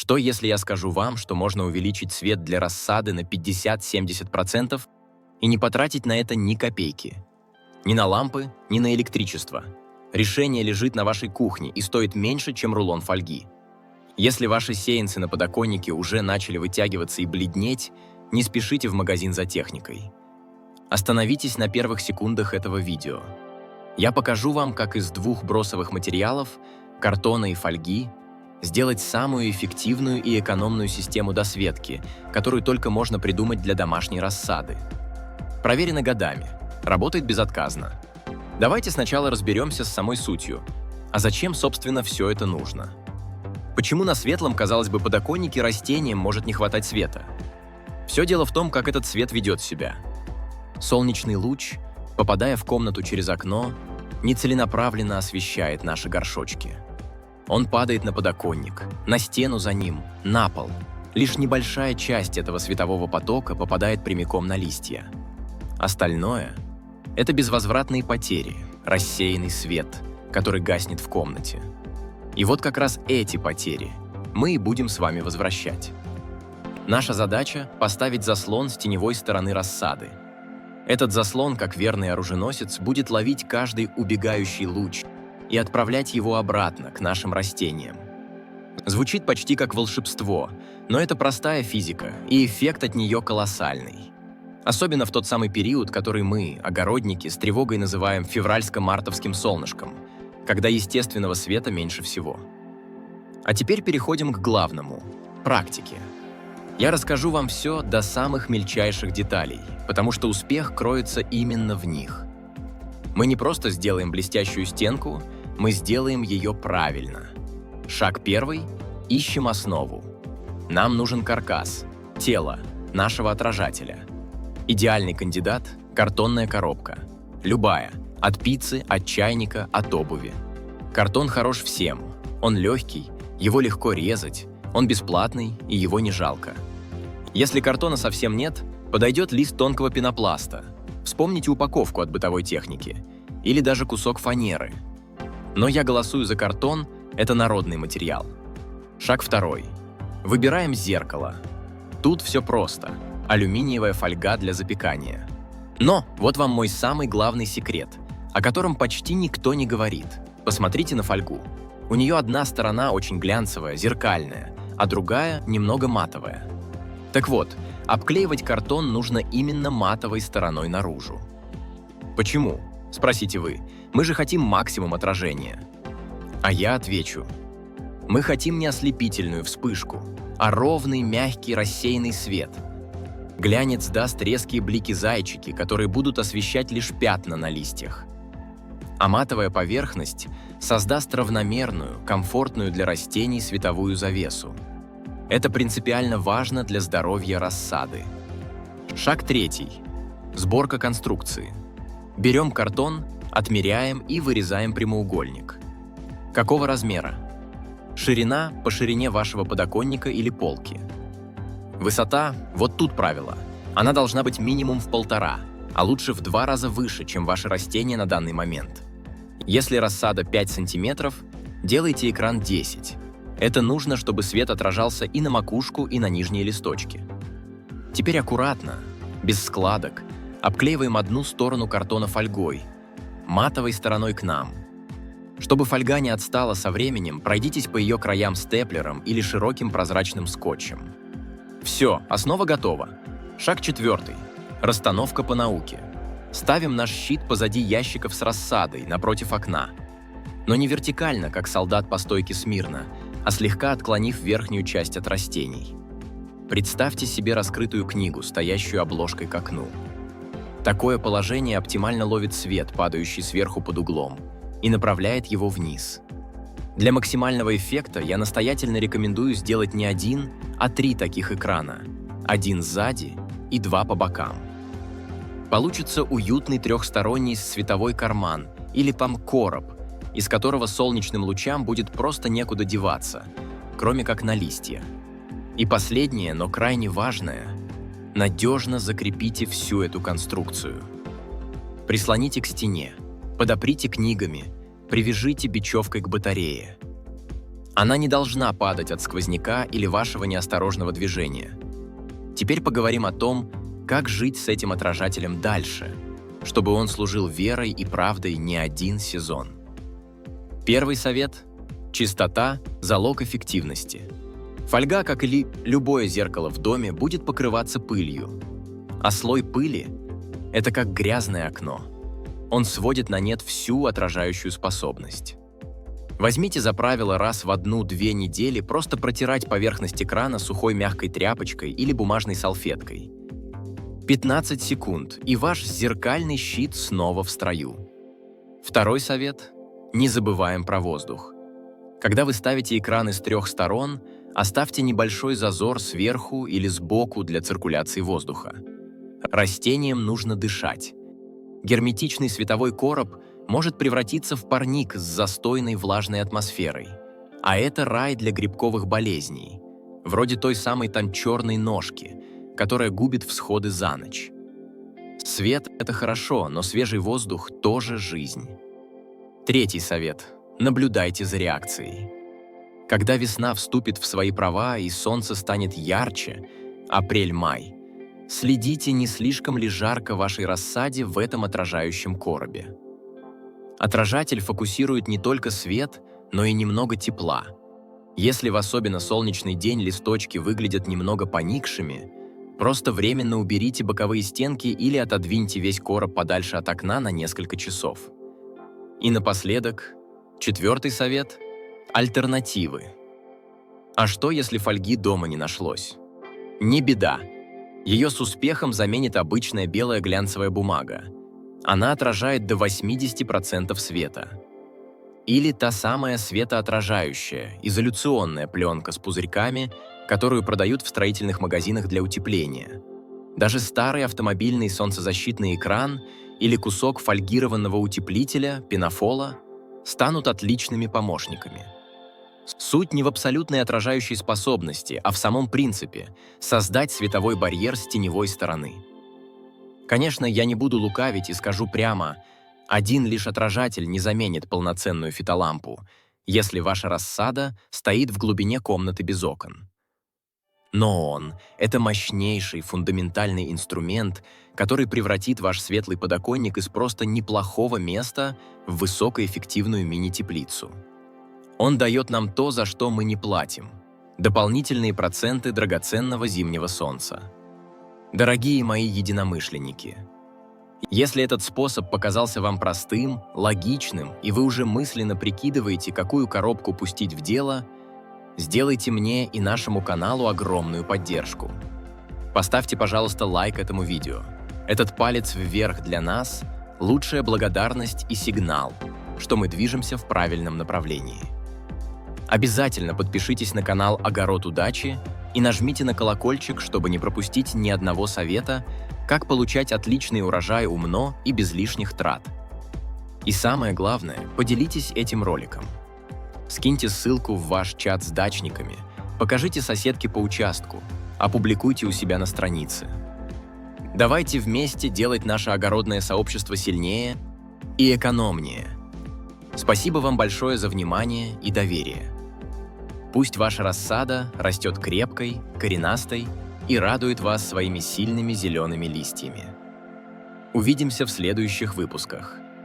Что, если я скажу вам, что можно увеличить свет для рассады на 50–70% и не потратить на это ни копейки? Ни на лампы, ни на электричество. Решение лежит на вашей кухне и стоит меньше, чем рулон фольги. Если ваши сеянцы на подоконнике уже начали вытягиваться и бледнеть, не спешите в магазин за техникой. Остановитесь на первых секундах этого видео. Я покажу вам, как из двух бросовых материалов, картона и фольги, сделать самую эффективную и экономную систему досветки, которую только можно придумать для домашней рассады. Проверено годами, работает безотказно. Давайте сначала разберемся с самой сутью. А зачем, собственно, все это нужно? Почему на светлом, казалось бы, подоконнике растениям может не хватать света? Все дело в том, как этот свет ведет себя. Солнечный луч, попадая в комнату через окно, нецеленаправленно освещает наши горшочки. Он падает на подоконник, на стену за ним, на пол. Лишь небольшая часть этого светового потока попадает прямиком на листья. Остальное – это безвозвратные потери, рассеянный свет, который гаснет в комнате. И вот как раз эти потери мы и будем с вами возвращать. Наша задача – поставить заслон с теневой стороны рассады. Этот заслон, как верный оруженосец, будет ловить каждый убегающий луч и отправлять его обратно к нашим растениям. Звучит почти как волшебство, но это простая физика, и эффект от нее колоссальный. Особенно в тот самый период, который мы, огородники, с тревогой называем февральско-мартовским солнышком, когда естественного света меньше всего. А теперь переходим к главному – практике. Я расскажу вам все до самых мельчайших деталей, потому что успех кроется именно в них. Мы не просто сделаем блестящую стенку, мы сделаем ее правильно. Шаг первый – ищем основу. Нам нужен каркас, тело нашего отражателя. Идеальный кандидат – картонная коробка. Любая – от пиццы, от чайника, от обуви. Картон хорош всем. Он легкий, его легко резать, он бесплатный и его не жалко. Если картона совсем нет, подойдет лист тонкого пенопласта. Вспомните упаковку от бытовой техники. Или даже кусок фанеры. Но я голосую за картон – это народный материал. Шаг второй. Выбираем зеркало. Тут все просто. Алюминиевая фольга для запекания. Но вот вам мой самый главный секрет, о котором почти никто не говорит. Посмотрите на фольгу. У нее одна сторона очень глянцевая, зеркальная, а другая немного матовая. Так вот, обклеивать картон нужно именно матовой стороной наружу. Почему? Спросите вы. Мы же хотим максимум отражения. А я отвечу. Мы хотим не ослепительную вспышку, а ровный, мягкий, рассеянный свет. Глянец даст резкие блики-зайчики, которые будут освещать лишь пятна на листьях. А матовая поверхность создаст равномерную, комфортную для растений световую завесу. Это принципиально важно для здоровья рассады. Шаг третий. Сборка конструкции. Берем картон, отмеряем и вырезаем прямоугольник. Какого размера? Ширина по ширине вашего подоконника или полки. Высота – вот тут правило. Она должна быть минимум в 1,5, а лучше в 2 раза выше, чем ваше растение на данный момент. Если рассада 5 см, делайте экран 10. Это нужно, чтобы свет отражался и на макушку, и на нижние листочки. Теперь аккуратно, без складок, обклеиваем одну сторону картона фольгой, матовой стороной к нам. Чтобы фольга не отстала со временем, пройдитесь по ее краям степлером или широким прозрачным скотчем. Все, основа готова. Шаг четвертый. Расстановка по науке. Ставим наш щит позади ящиков с рассадой, напротив окна. Но не вертикально, как солдат по стойке смирно, а слегка отклонив верхнюю часть от растений. Представьте себе раскрытую книгу, стоящую обложкой к окну. Такое положение оптимально ловит свет, падающий сверху под углом, и направляет его вниз. Для максимального эффекта я настоятельно рекомендую сделать не 1, а 3 таких экрана. 1 сзади и 2 по бокам. Получится уютный трехсторонний световой карман или короб, из которого солнечным лучам будет просто некуда деваться, кроме как на листья. И последнее, но крайне важное – надежно закрепите всю эту конструкцию. Прислоните к стене, подоприте книгами, привяжите бечевкой к батарее. Она не должна падать от сквозняка или вашего неосторожного движения. Теперь поговорим о том, как жить с этим отражателем дальше, чтобы он служил верой и правдой не один сезон. Первый совет – чистота – залог эффективности. Фольга, как и любое зеркало в доме, будет покрываться пылью. А слой пыли – это как грязное окно. Он сводит на нет всю отражающую способность. Возьмите за правило раз в 1-2 недели просто протирать поверхность экрана сухой мягкой тряпочкой или бумажной салфеткой. 15 секунд, и ваш зеркальный щит снова в строю. Второй совет – не забываем про воздух. Когда вы ставите экран из 3 сторон, оставьте небольшой зазор сверху или сбоку для циркуляции воздуха. Растениям нужно дышать. Герметичный световой короб может превратиться в парник с застойной влажной атмосферой. А это рай для грибковых болезней, вроде той самой там черной ножки, которая губит всходы за ночь. Свет – это хорошо, но свежий воздух – тоже жизнь. Третий совет – наблюдайте за реакцией. Когда весна вступит в свои права и солнце станет ярче, апрель-май, следите, не слишком ли жарко вашей рассаде в этом отражающем коробе. Отражатель фокусирует не только свет, но и немного тепла. Если в особенно солнечный день листочки выглядят немного поникшими, просто временно уберите боковые стенки или отодвиньте весь короб подальше от окна на несколько часов. И напоследок, 4-й совет – альтернативы. А что, если фольги дома не нашлось? Не беда. Ее с успехом заменит обычная белая глянцевая бумага. Она отражает до 80% света. Или та самая светоотражающая, изоляционная пленка с пузырьками, которую продают в строительных магазинах для утепления. Даже старый автомобильный солнцезащитный экран или кусок фольгированного утеплителя, пенофола, станут отличными помощниками. Суть не в абсолютной отражающей способности, а в самом принципе – создать световой барьер с теневой стороны. Конечно, я не буду лукавить и скажу прямо, один лишь отражатель не заменит полноценную фитолампу, если ваша рассада стоит в глубине комнаты без окон. Но он – это мощнейший фундаментальный инструмент, который превратит ваш светлый подоконник из просто неплохого места в высокоэффективную мини-теплицу. Он дает нам то, за что мы не платим – дополнительные проценты драгоценного зимнего солнца. Дорогие мои единомышленники, если этот способ показался вам простым, логичным, и вы уже мысленно прикидываете, какую коробку пустить в дело, сделайте мне и нашему каналу огромную поддержку. Поставьте, пожалуйста, лайк этому видео. Этот палец вверх для нас – лучшая благодарность и сигнал, что мы движемся в правильном направлении. Обязательно подпишитесь на канал «Огород удачи» и нажмите на колокольчик, чтобы не пропустить ни одного совета, как получать отличный урожай умно и без лишних трат. И самое главное, поделитесь этим роликом. Скиньте ссылку в ваш чат с дачниками, покажите соседке по участку, опубликуйте у себя на странице. Давайте вместе делать наше огородное сообщество сильнее и экономнее. Спасибо вам большое за внимание и доверие. Пусть ваша рассада растет крепкой, коренастой и радует вас своими сильными зелеными листьями. Увидимся в следующих выпусках.